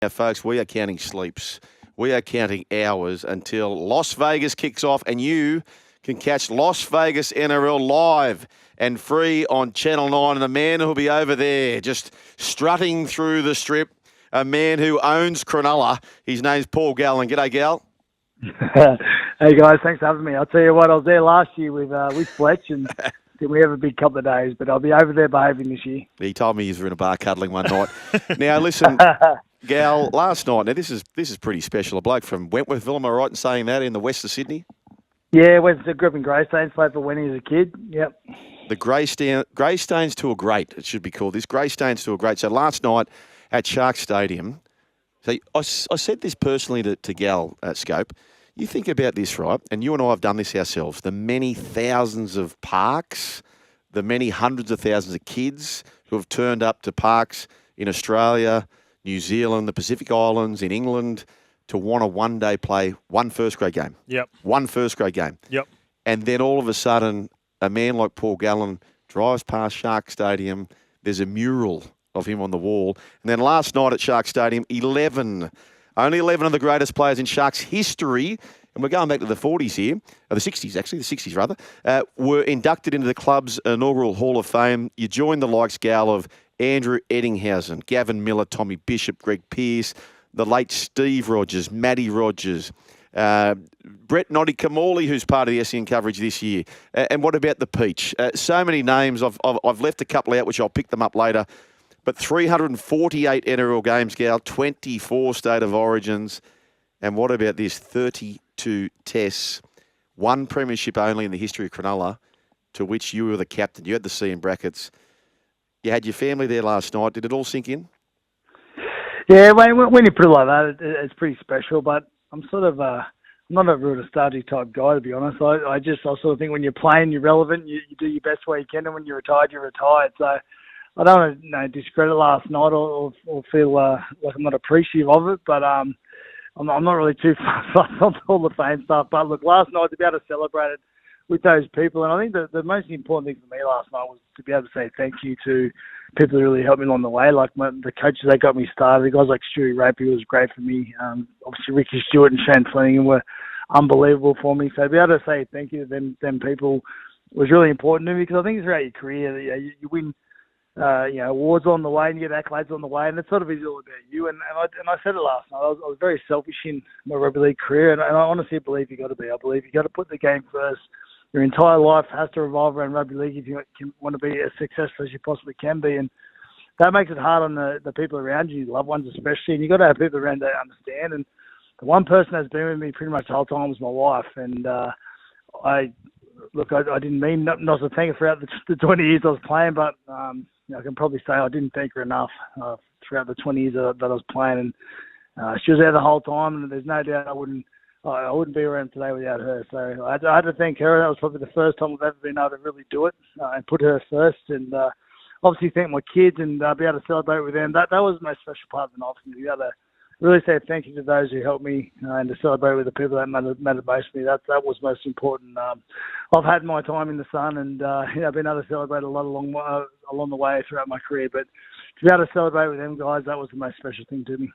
Now, folks, we are counting sleeps. We are counting hours until Las Vegas kicks off, and you can catch Las Vegas NRL live and free on Channel 9. And the man who'll be over there just strutting through the strip, a man who owns Cronulla, his name's Paul Gallen. G'day, Gal. Hey, guys, thanks for having me. I'll tell you what, I was there last year with Fletch, and didn't we have a big couple of days, but I'll be over there behaving this year. He told me you were in a bar cuddling one night. Now, listen, Gal, last night, now this is pretty special. A bloke from Wentworthville, am I right in saying that, in the west of Sydney? Yeah, grew up in Greystanes, played for Wenny as a kid. Yep. The Greystanes to a great, it should be called this. Greystanes to a great. So last night at Sharks Stadium, so I said this personally to Gal at Scope. You think about this, right? And you and I have done this ourselves. The many thousands of parks, the many hundreds of thousands of kids who have turned up to parks in Australia, New Zealand, the Pacific Islands, in England, to want to one day play one first grade game. Yep. One first grade game. Yep. And then all of a sudden, a man like Paul Gallen drives past Shark Stadium. There's a mural of him on the wall. And then last night at Shark Stadium, only 11 of the greatest players in Sharks history, and we're going back to the 40s here, or the 60s actually, the 60s rather, were inducted into the club's inaugural Hall of Fame. You joined the likes, Gal, of Andrew Eddinghausen, Gavin Miller, Tommy Bishop, Greg Pearce, the late Steve Rogers, Matty Rogers, Brett Noddy Kimmorley, who's part of the SEN coverage this year. And what about the Peach? So many names. I've left a couple out, which I'll pick them up later. But 348 NRL games, Gal, 24 State of Origins. And what about this? 32 tests, one premiership only in the history of Cronulla, to which you were the captain. You had the C in brackets. You had your family there last night. Did it all sink in? Yeah, when you put it like that, it's pretty special. But I'm sort of I'm not a real nostalgic type guy, to be honest. I sort of think when you're playing, you're relevant. You do your best way you can, and when you're retired, you're retired. So I don't want to discredit last night or feel like I'm not appreciative of it, but I'm not really too fussed on all the fame stuff. But look, last night to be able to celebrate it with those people, and I think the most important thing for me last night was to be able to say thank you to people who really helped me along the way, like the coaches that got me started. The guys like Stewie Rapi was great for me. Obviously, Ricky Stewart and Shane Flanagan were unbelievable for me. So to be able to say thank you to them people was really important to me, because I think throughout your career, you win awards on the way and you get accolades on the way, and it sort of is all about you. And I said it last night. I was very selfish in my rugby league career, and I honestly believe you got to be. I believe you got to put the game first. Your entire life has to revolve around rugby league if you want to be as successful as you possibly can be, and that makes it hard on the people around you, loved ones especially. And you got to have people around that understand. And the one person that's been with me pretty much the whole time was my wife, and I didn't mean not to thank her throughout the 20 years I was playing, but I can probably say I didn't thank her enough throughout the 20 years that I was playing. And she was there the whole time, and there's no doubt I wouldn't be around today without her. So I had to thank her. That was probably the first time I've ever been able to really do it and put her first. And obviously thank my kids and be able to celebrate with them. That was the most special part of the night for me. To be able to really say thank you to those who helped me and to celebrate with the people that mattered most to me. That was most important. I've had my time in the sun and been able to celebrate a lot along the way throughout my career. But to be able to celebrate with them guys, that was the most special thing to me.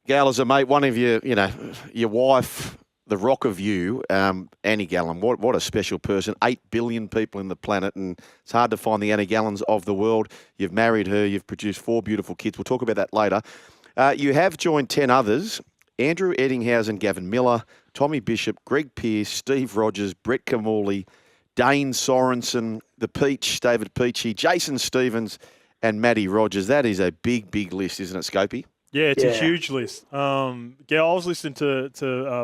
Gal, as a mate, one of your wife, the rock of you, Annie Gallen, what a special person. 8 billion people in the planet, and it's hard to find the Annie Gallens of the world. You've married her. You've produced 4 beautiful kids. We'll talk about that later. You have joined 10 others: Andrew Eddinghausen, Gavin Miller, Tommy Bishop, Greg Pearce, Steve Rogers, Brett Kimmorley, Dane Sorensen, the Peach, David Peachey, Jason Stevens, and Matty Rogers. That is a big, big list, isn't it, Scopey? Yeah, it's a huge list. I was listening to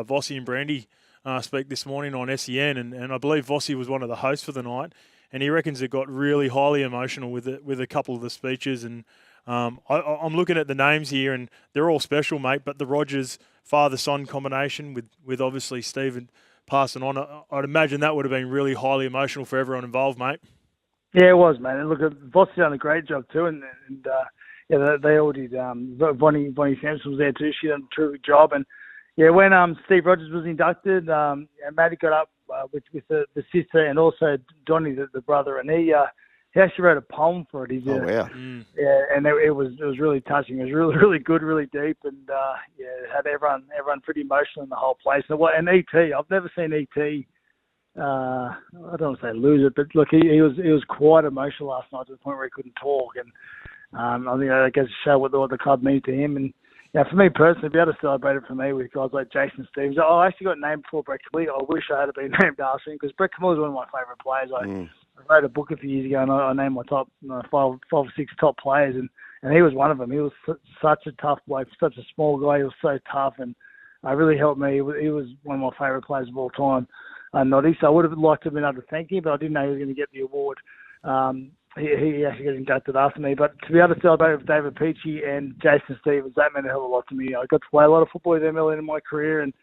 Vossi and Brandy speak this morning on SEN, and I believe Vossi was one of the hosts for the night, and he reckons it got really highly emotional with a couple of the speeches. And I'm looking at the names here, and they're all special, mate. But the Rogers father-son combination with obviously Stephen passing on, I'd imagine that would have been really highly emotional for everyone involved, mate. Yeah, it was, mate. And look, Vossi done a great job too, and they all did. Bonnie Sampson was there too. She done a terrific job. And yeah, when Steve Rogers was inducted, Matty got up with the sister and also Donnie, the brother, and he he actually wrote a poem for it. Oh, wow. Yeah, and it was really touching. It was really, really good, really deep, and it had everyone pretty emotional in the whole place. And ET, I've never seen ET. I don't want to say lose it, but look, he was quite emotional last night to the point where he couldn't talk, and I think that goes to show what the club means to him. And for me personally, to be able to celebrate it for me with guys like Jason Stevens, I actually got named before Brett Kimmorley. I wish I had been named after him because Brett Kimmorley was one of my favourite players. I wrote a book a few years ago and I named my top five or six top players, and he was one of them. He was such a tough bloke, such a small guy. He was so tough, and really helped me. He was one of my favourite players of all time, Noddy. So I would have liked to have been able to thank him, but I didn't know he was going to get the award. He actually got inducted after me, but to be able to celebrate with David Peachey and Jason Stevens, that meant a hell of a lot to me. I got to play a lot of football with them early in my career, and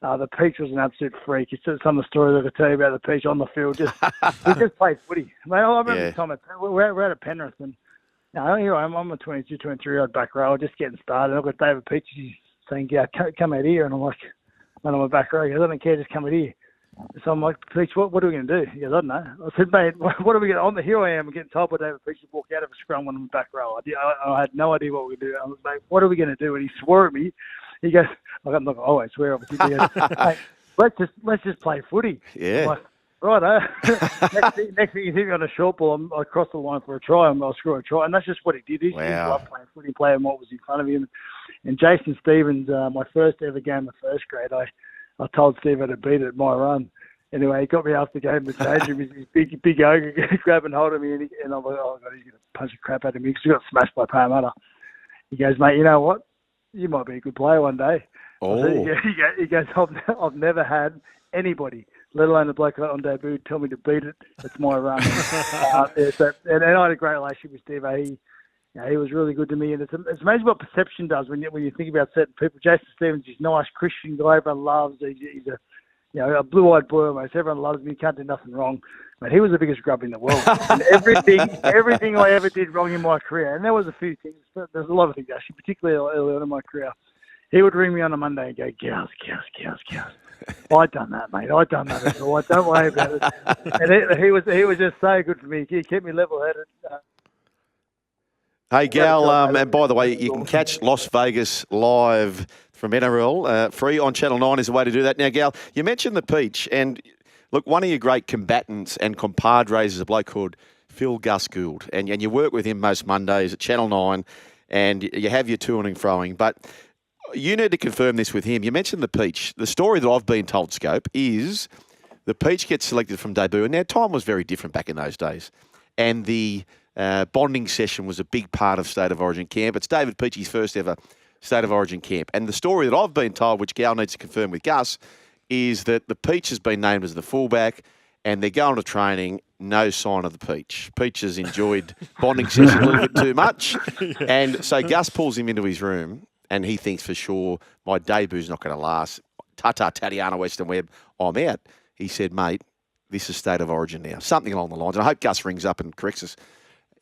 the Peach was an absolute freak. It's just some of the stories I could tell you about the Peach on the field. We just played footy. I remember the time we're at Penrith, and here I am. I'm a 22, 23-year-old back row, just getting started. I've got David Peachey saying, "Yeah, come out here," and I'm like, "I'm on my back row." He goes, "I don't care, just come out here." So I'm like, Peach, what are we going to do? He goes, "I don't know." I said, "Mate, what are we going to do?" Here I am getting told by David Peach to walk out of a scrum when I'm in the back row. I had no idea what we were going to do. I was like, "What are we going to do?" And he swore at me. He goes, "I'm not going to swear, obviously." He goes, "Hey, let's just play footy." Yeah. I'm like, right, next thing you hit me on a short ball, I cross the line for a try, and I'll score a try. And that's just what he did. He loved playing footy, playing what was in front of him. And Jason Stevens, my first ever game in first grade, I told Steve I'd beat it at my run. Anyway, he got me after the game in the change room. He's big ogre grabbing hold of me, and I'm like, "Oh God, he's going to punch the crap out of me," because he got smashed by Parramatta. He goes, "Mate, you know what? You might be a good player one day." Oh. He goes, I've never had anybody, let alone a bloke on debut, tell me to beat it. It's my run. And I had a great relationship with Steve. He was really good to me, and it's amazing what perception does when you think about certain people. Jason Stevens is nice, Christian guy, everyone loves. He's a blue-eyed boy almost. Everyone loves him. He can't do nothing wrong. But he was the biggest grub in the world. And everything I ever did wrong in my career, and there was a few things, there's a lot of things actually, particularly early on in my career. He would ring me on a Monday and go, "Gals. I'd done that, mate. I'd done that as well. Don't worry about it." And he was just so good for me. He kept me level-headed. Hey, Gal, and by the way, you can catch Las Vegas live from NRL. Free on Channel 9 is the way to do that. Now, Gal, you mentioned the Peach, and look, one of your great combatants and compadres is a bloke called Phil Gus Gould, and you work with him most Mondays at Channel 9, and you have your toing and froing, but you need to confirm this with him. You mentioned the Peach. The story that I've been told, Scope, is the Peach gets selected from debut, and now time was very different back in those days, and the bonding session was a big part of State of Origin camp. It's David Peachey's first ever State of Origin camp. And the story that I've been told, which Gal needs to confirm with Gus, is that the Peach has been named as the fullback and they're going to training, no sign of the Peach. Peach has enjoyed bonding session a little bit too much. Yeah. And so Gus pulls him into his room and he thinks for sure, my debu's not going to last. Tatiana Western Webb, I'm out. He said, "Mate, this is State of Origin now." Something along the lines. And I hope Gus rings up and corrects us.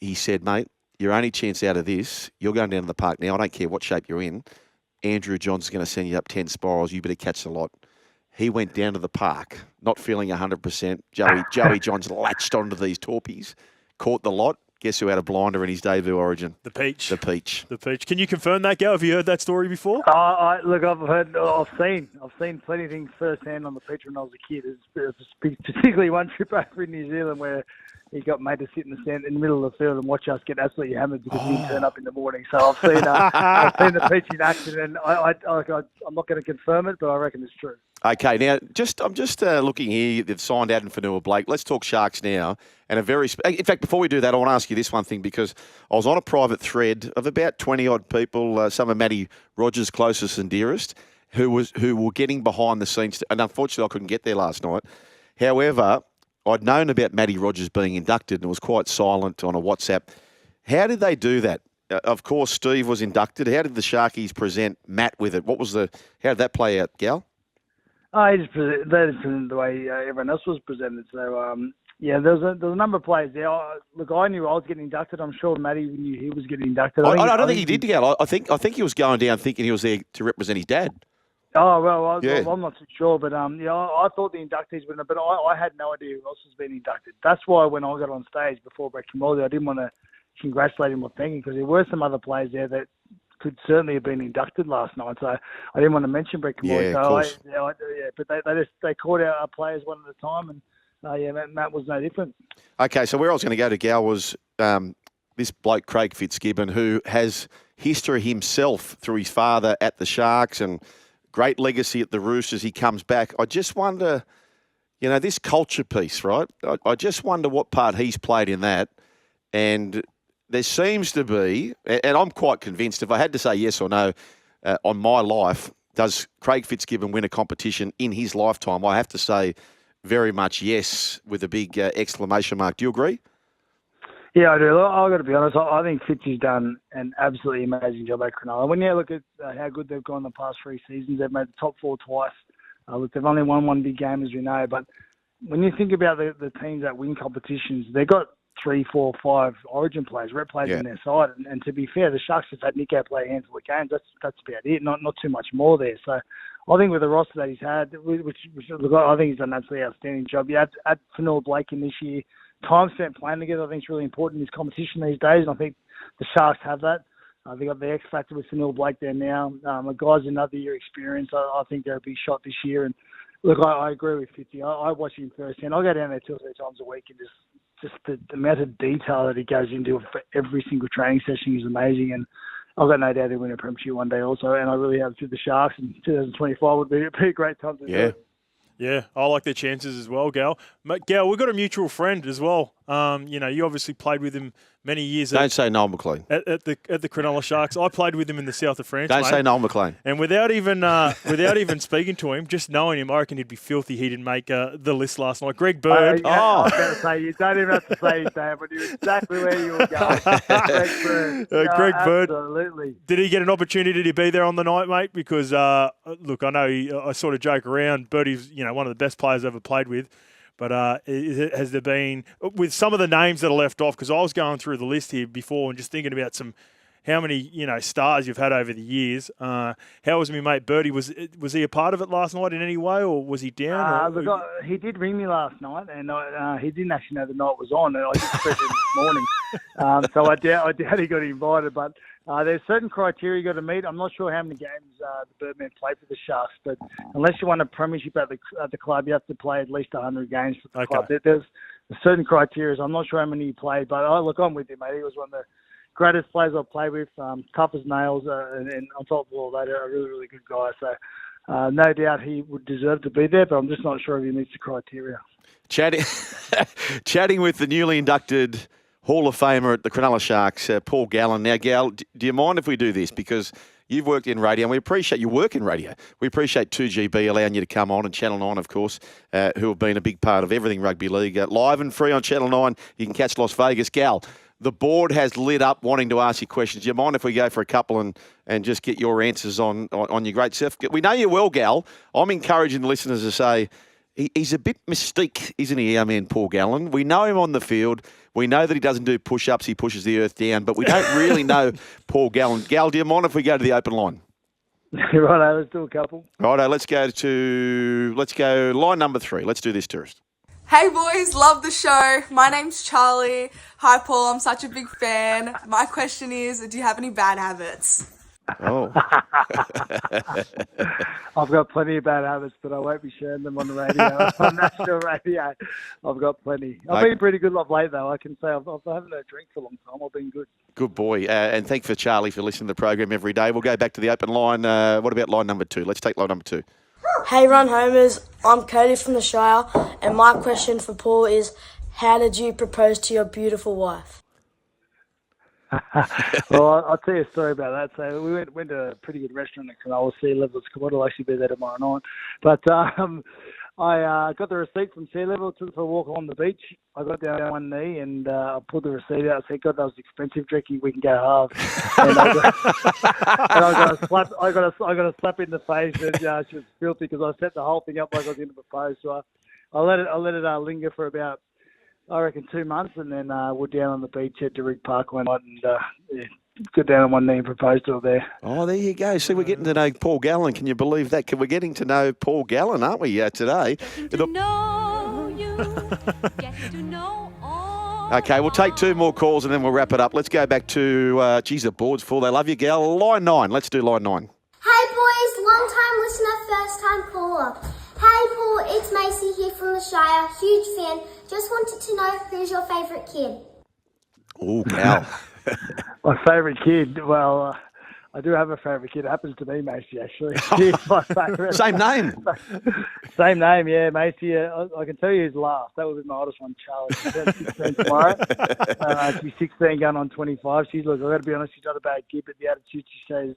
He said, "Mate, your only chance out of this, you're going down to the park now. I don't care what shape you're in. Andrew Johns is going to send you up 10 spirals. You better catch the lot." He went down to the park, not feeling 100%. Joey Johns latched onto these torpies, caught the lot. Guess who had a blinder in his debut Origin? The Peach. The Peach. The Peach. Can you confirm that, Gal? Have you heard that story before? Look, I've seen plenty of things firsthand on the Peach when I was a kid. There's particularly one trip over in New Zealand where he got made to sit in the middle of the field and watch us get absolutely hammered because he didn't turn up in the morning. So I've seen the Peach in action, and I'm not going to confirm it, but I reckon it's true. Okay, now I'm just looking here. They've signed Adam Fanua-Blake. Let's talk Sharks now. And in fact, before we do that, I want to ask you this one thing because I was on a private thread of about 20 odd people, some of Matty Rogers' closest and dearest, who were getting behind the scenes. And unfortunately, I couldn't get there last night. However, I'd known about Matty Rogers being inducted and was quite silent on a WhatsApp. How did they do that? Of course, Steve was inducted. How did the Sharkies present Matt with it? How did that play out, Gal? They just presented the way everyone else was presented. So, there's a number of players there. Look, I knew I was getting inducted. I'm sure Matty knew he was getting inducted. I don't think he did, Gal. I think he was going down thinking he was there to represent his dad. Oh, well, Yeah. I'm not too sure, but I thought the inductees would, but I had no idea who else was being inducted. That's why when I got on stage before Brett Kimmorley, I didn't want to congratulate him or thank him, because there were some other players there that could certainly have been inducted last night. So I didn't want to mention Brett Kimmorley. Yeah, of course. But they called out our players one at a time, and Matt was no different. Okay, so where I was going to go to Gal was this bloke, Criag Fitzgibbon, who has history himself through his father at the Sharks and great legacy at the Roosters. He comes back. I just wonder, this culture piece, right? I just wonder what part he's played in that. And there seems to be, and I'm quite convinced, if I had to say yes or no on my life, does Criag Fitzgibbon win a competition in his lifetime? I have to say very much yes, with a big exclamation mark. Do you agree? Yeah, I do. I've got to be honest. I think Fitzy's done an absolutely amazing job at Cronulla. When you look at how good they've gone the past 3 seasons, they've made the top 4 twice. They've only won one big game, as we know. But when you think about the teams that win competitions, they've got 3, 4, 5 Origin players, rep players in their side. And to be fair, the Sharks have had Nico play a handful of games. That's about it. Not too much more there. So I think with the roster that he's had, which I think he's done an absolutely outstanding job. You add Cronulla Blake in this year. Time spent playing together, I think, is really important in this competition these days, and I think the Sharks have that. They've got the X factor with Cronulla Blake there now. The guy's another year experience. I think they'll be shot this year. And look, I agree with Fitzy. I watch him firsthand. I go down there 2 or 3 times a week, and just the amount of detail that he goes into for every single training session is amazing. And I've got no doubt he'll win a premiership one day also. And I really have to the Sharks. And 2025 would be a great time to do it. Yeah, I like their chances as well, Gal. Gal, we've got a mutual friend as well. You obviously played with him many years. Don't say Noel McLean. At the Cronulla Sharks. I played with him in the south of France. Don't say Noel McLean. And without even speaking to him, just knowing him, I reckon he'd be filthy. He didn't make the list last night. Greg Bird. I was going to say, you don't even have to say his name, but you're exactly where you were going. Greg Bird. Greg Bird. Absolutely. Did he get an opportunity to be there on the night, mate? Because, look, I know I sort of joke around. Birdie's, one of the best players I've ever played with. But has there been, with some of the names that are left off, because I was going through the list here before and just thinking about how many stars you've had over the years. How was my mate Birdie? Was he a part of it last night in any way, or was he down? Look, he did ring me last night, and he didn't actually know the night was on, and I just spoke to him this morning. So I doubt he got invited, but there's certain criteria you got to meet. I'm not sure how many games the Birdman played for the Sharks, but unless you won a premiership at the club, you have to play at least 100 games for the club. There's certain criteria. I'm not sure how many he played, but I'm with you, mate. He was one of the greatest players I've played with, tough as nails, and on top of all that, a really, really good guy. So no doubt he would deserve to be there, but I'm just not sure if he meets the criteria. Chatting with the newly inducted Hall of Famer at the Cronulla Sharks, Paul Gallen. Now, Gal, do you mind if we do this? Because you've worked in radio, and we appreciate your work in radio. We appreciate 2GB allowing you to come on, and Channel 9, of course, who have been a big part of everything rugby league. Live and free on Channel 9. You can catch Las Vegas. Gal, the board has lit up wanting to ask you questions. Do you mind if we go for a couple and just get your answers on your great self? We know you well, Gal. I'm encouraging the listeners to say he's a bit mystique, isn't he, our man Paul Gallen? We know him on the field. We know that he doesn't do push-ups. He pushes the earth down. But we don't really know Paul Gallen. Gal, do you mind if we go to the open line? Righto, let's do a couple. Righto, let's go line number 3. Let's do this, tourist. Hey boys, love the show. My name's Charlie. Hi Paul, I'm such a big fan. My question is, do you have any bad habits? Oh. I've got plenty of bad habits, but I won't be sharing them on the radio, on national radio. I've got plenty. I've been pretty good of late, though. I can say I haven't had a drink for a long time. I've been good. Good boy. And thank for Charlie for listening to the program every day. We'll go back to the open line. What about line number 2? Let's take line number 2. Hey Run Homers, I'm Cody from the Shire, and my question for Paul is, how did you propose to your beautiful wife? Well, I'll tell you a story about that. So we went to a pretty good restaurant at Cronulla, Sea Level. I'll actually be there tomorrow night. But I got the receipt from Sea Level, took it for a walk along the beach. I got down on one knee and I pulled the receipt out. I said, God, that was expensive drinking. We can go halves. And I got a slap in the face, and she was filthy because I set the whole thing up like I was going to propose. So I let it linger for about, I reckon, 2 months, and then we're down on the beach at Derrick Park one night, and got down on one knee and proposed to her there. Oh, there you go. See, we're getting to know Paul Gallen. Can you believe that? We're getting to know Paul Gallen, aren't we, today? Getting to know you, getting to know all. Okay, we'll take 2 more calls and then we'll wrap it up. Let's go back to, the board's full. They love you, Gal. Line 9. Let's do line 9. Hey boys, long time listener, first time caller. Hey Paul, it's Macy here from the Shire, huge fan. Just wanted to know who's your favourite kid? Oh, Gal. My favourite kid, well, I do have a favourite kid. It happens to be Macy, actually. She's my favourite. Same name. Same name, yeah, Macy. I can tell you his last. That would be my oldest one, Charlie. She's 16 tomorrow. She's 16 going on 25. I've got to be honest, she's not a bad kid, but the attitude she shows.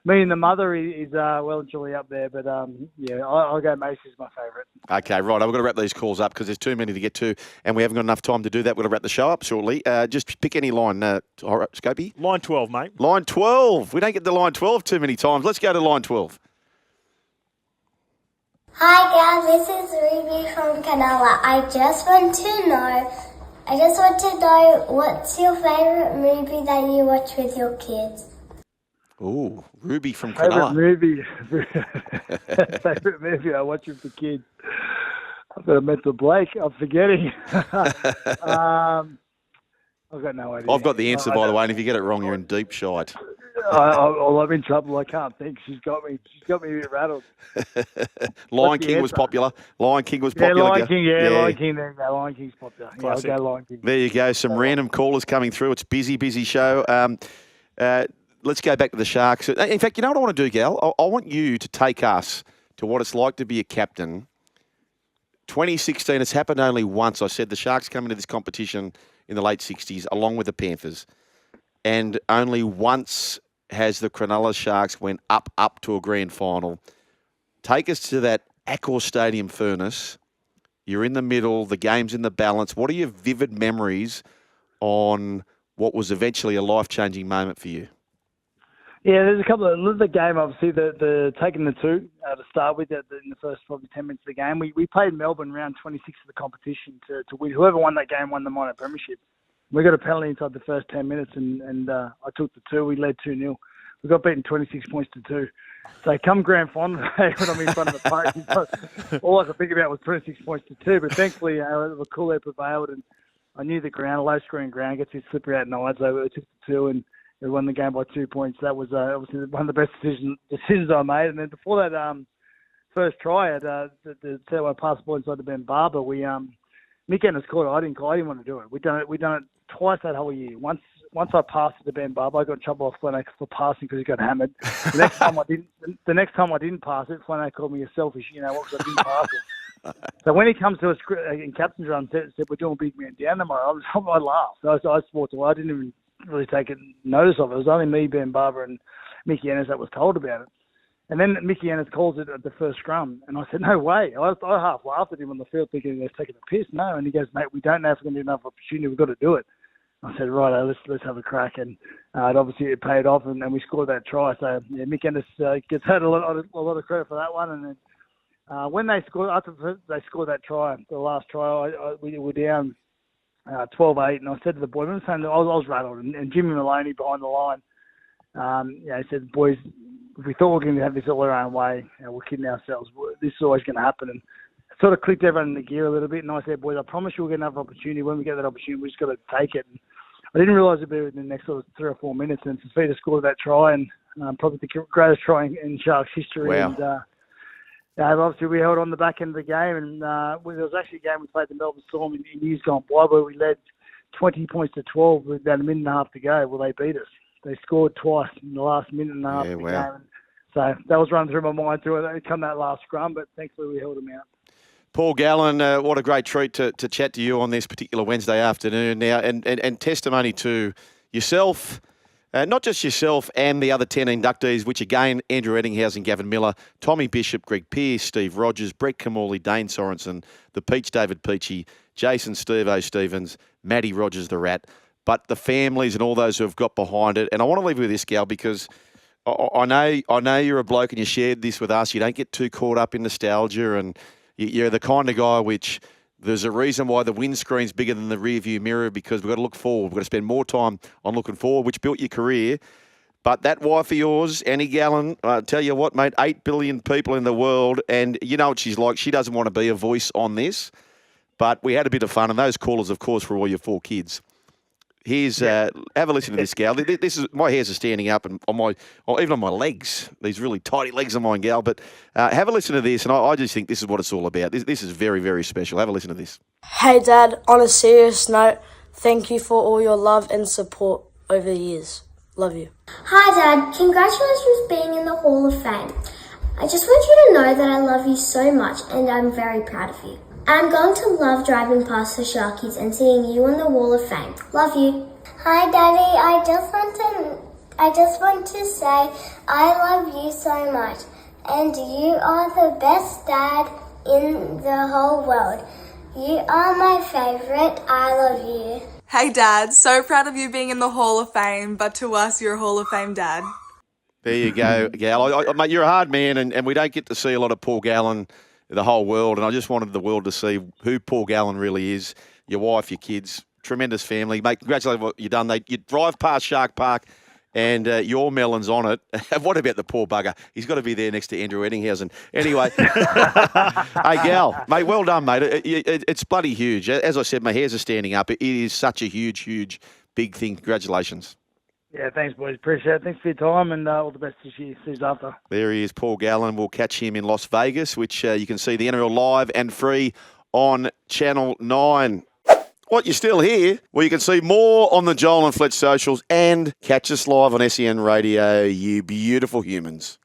Me and the mother is well and truly up there, but I'll go Macy's my favourite. Okay, right. I've got to wrap these calls up because there's too many to get to, and we haven't got enough time to do that. We're going to wrap the show up shortly. Just pick any line, Scopey. Line 12, mate. Line 12. We don't get to line 12 too many times. Let's go to line 12. Hi guys, this is Ruby from Cronulla. I just want to know what's your favourite movie that you watch with your kids? Ooh, Ruby from Favourite Cronulla. Favourite movie I watch with the kids. I've got a mental blank. I'm forgetting. I've got no idea. I've got the answer, by the way, and if you get it wrong, you're in deep shite. I'm in trouble. I can't think. She's got me a bit rattled. Lion King was popular. Lion King was popular. Lion King. There you go. Lion King's popular. Yeah, I'll go Lion King. There you go. Some random callers coming through. It's busy show. Let's go back to the Sharks. In fact, you know what I want to do, Gal? I want you to take us to what it's like to be a captain. 2016, it's happened only once. I said the Sharks come into this competition in the late 60s along with the Panthers. And only once has the Cronulla Sharks went up to a grand final. Take us to that Accor Stadium furnace. You're in the middle. The game's in the balance. What are your vivid memories on what was eventually a life-changing moment for you? Yeah, there's a couple of the game. Obviously, the taking the 2 to start with in the first probably 10 minutes of the game. We played Melbourne round 26 of the competition to win. Whoever won that game won the minor premiership. We got a penalty inside the first 10 minutes, and I took the 2. We led 2-0. We got beaten 26 points to 2. So come grand final day when I'm in front of the party, all I could think about was 26 points to 2. But thankfully, the cool air prevailed, and I knew the ground, a low-scoring ground, gets a bit slippery at night, so we took the 2 and we won the game by 2 points. That was obviously one of the best decisions I made. And then before that first try, I passed the ball inside the Ben Barber. Mick Ennis caught it. I didn't want to do it. We done it twice that whole year. Once I passed it to Ben Barber, I got in trouble off Flanagan for passing because he got hammered. The next time I didn't pass it, Flanagan called me a selfish, because I didn't pass it. So when he comes to us in captain's run, said we're doing big man down tomorrow, I laughed. I swore to. I didn't even really take notice of it. It was only me, Ben Barber, and Mickey Ennis that was told about it. And then Mickey Ennis calls it at the first scrum, and I said, no way. I half laughed at him on the field thinking he was taking a piss. No, and he goes, mate, we don't know if we're going to do another opportunity. We've got to do it. I said, right, let's have a crack. And it paid off, and we scored that try. So, yeah, Mick Ennis gets had a lot of credit for that one. And then when they scored, after they scored that try, the last try, we were down 12-8, and I said to the boys, I was rattled, and Jimmy Maloney behind the line, he said, boys, if we thought we were going to have this all our own way, we're kidding ourselves. This is always going to happen. And it sort of clicked everyone in the gear a little bit. And I said, boys, I promise you we'll get another opportunity. When we get that opportunity, we just got to take it. And I didn't realise it'd be within the next sort of 3 or 4 minutes. And Fafita scored that try, and probably the greatest try in Sharks history. Wow. And obviously we held on the back end of the game. And there was actually a game we played the Melbourne Storm in years gone by where we led 20 points to 12 with about a minute and a half to go. Well, they beat us. They scored twice in the last minute and a half of the game. And so that was running through my mind too. It come that last scrum, but thankfully we held them out. Paul Gallen, what a great treat to chat to you on this particular Wednesday afternoon now, and testimony to yourself, not just yourself and the other 10 inductees, which again, Andrew Eddinghausen, Gavin Miller, Tommy Bishop, Greg Pearce, Steve Rogers, Brett Kimmorley, Dane Sorensen, the Peach David Peachey, Jason Steve-O Stevens, Matty Rogers the Rat, but the families and all those who have got behind it. And I want to leave you with this, Gal, because I know you're a bloke and you shared this with us. You don't get too caught up in nostalgia, and you're the kind of guy which There's a reason why the windscreen's bigger than the rear view mirror, because we've got to look forward. We've got to spend more time on looking forward, which built your career. But that wife of yours, Annie Gallen, I tell you what, mate, 8 billion people in the world, and you know what she's like. She doesn't want to be a voice on this. But we had a bit of fun, and those callers, of course, for all your 4 kids. Here's have a listen to this, gal. This is my hairs are standing up, and even on my legs, these really tidy legs of mine, gal. But have a listen to this, and I just think this is what it's all about. This is very, very special. Have a listen to this. Hey Dad, on a serious note, thank you for all your love and support over the years. Love you. Hi Dad, congratulations being in the Hall of Fame. I just want you to know that I love you so much and I'm very proud of you. I'm going to love driving past the Sharkies and seeing you on the Wall of Fame. Love you. Hi Daddy, I just want to say I love you so much and you are the best dad in the whole world. You are my favourite. I love you. Hey Dad, so proud of you being in the Hall of Fame, but to us, you're a Hall of Fame dad. There you go, Gal. Mate, you're a hard man, and we don't get to see a lot of Paul Gallen, the whole world, and I just wanted the world to see who Paul Gallen really is. Your wife, your kids, tremendous family. Mate, congratulations on what you've done. You drive past Shark Park and your melon's on it. What about the poor bugger? He's got to be there next to Andrew Eddinghausen. Anyway, hey, Gal, mate, well done, mate. It's bloody huge. As I said, my hairs are standing up. It is such a huge, huge, big thing. Congratulations. Yeah, thanks, boys. Appreciate it. Thanks for your time, and all the best this year. See you after. There he is, Paul Gallen. We'll catch him in Las Vegas, which you can see the NRL live and free on Channel 9. What, you're still here? Well, you can see more on the Joel and Fletch socials and catch us live on SEN Radio, you beautiful humans.